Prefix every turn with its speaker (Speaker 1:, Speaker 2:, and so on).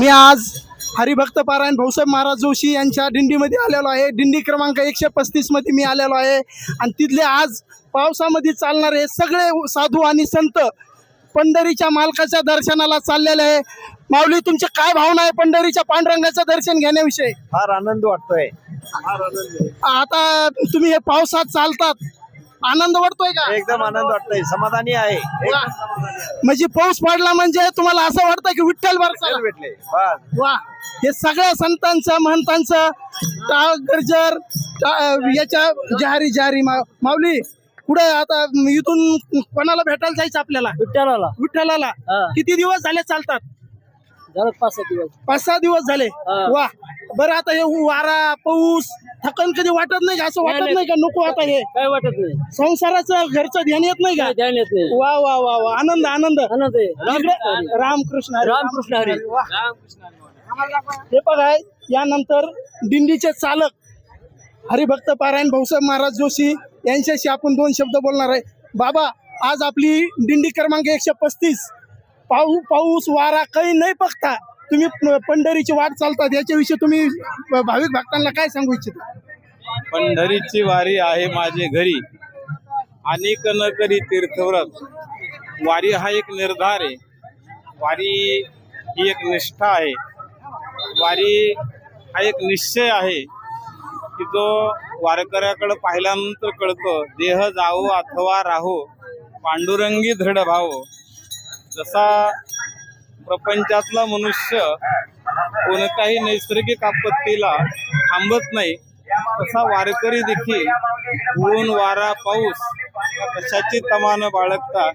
Speaker 1: आज हरिभक्त पारायण भाऊसाहेब महाराज जोशी यांच्या दिंडीमध्ये आलेलो आहे। दिंडी क्रमांक 135 मध्ये मी आलेलो आहे आणि तिथले आज पावसामध्ये चालणारे सगळे साधू आणि संत पंढरीच्या मालकाच्या दर्शनाला चाललेले आहे। माऊली, तुमचे काय भावना आहे पंढरीच्या पांडुरंगाचं दर्शन घेण्याविषयी?
Speaker 2: फार आनंद वाटतोय।
Speaker 1: आता तुम्ही हे पावसात चालतात, आनंद वाटतोय का?
Speaker 2: एकदम आनंद वाटतोय, समाधानी आहे।
Speaker 1: वा, म्हणजे पाऊस पडला म्हणजे तुम्हाला असं वाटतं की विठ्ठल बरसाला
Speaker 2: भेटले बस।
Speaker 1: वा, हे सगळ्या संतांचं महंतांचं टाळ गरजर याच्या जारी जारी माऊली पुढे आता इथून कोणाला भेटायला जायचं आपल्याला? विठ्ठलाला। किती दिवस झाले चालतात?
Speaker 3: 5-6 दिवस।
Speaker 1: 5-6 दिवस झाले। वा, बरं आता हे वारा पाऊस थकन कधी वाटत नाही का? असं वाटत नाही का नको आता हे
Speaker 3: काय वाटत नाही,
Speaker 1: संसाराचं घरचं ध्यान येत नाही का?
Speaker 3: ध्यान येत नाही।
Speaker 1: वा वा वा वा, आनंद आनंद
Speaker 3: आनंद आहे।
Speaker 1: रामकृष्ण हरी,
Speaker 3: रामकृष्ण हरी।
Speaker 1: वा. हे बघा, यानंतर दिंडीचे चालक हरिभक्त पारायण भाऊसाहेब महाराज जोशी यांच्याशी आपण 2 शब्द बोलणार आहे। बाबा, आज आपली दिंडी क्रमांक 135 पाऊस वारा काही नाही बघता तुम्ही पंढरीची वाट चालतात, याच्याविषयी तुम्ही भाविक भक्तांना काय सांगू इच्छिता?
Speaker 4: पंढरीची वारी आहे माझे घरी, अनेक न करी तीर्थव्रत। वारी हा एक निर्धार आहे, वारी ही एक निष्ठा आहे, वारी हा एक निश्चय आहे की जो वारकऱ्याकडे पाहिल्यानंतर कळतं, देह जावो अथवा राहो पांडुरंगी दृढ भाव। जसा प्रपंचातला मनुष्य कोणत्याही नैसर्गिक आपत्तीला थांबत नाही, तसा वारकरी देखील ऊन वारा पाऊस कशाची तमा न बाळगता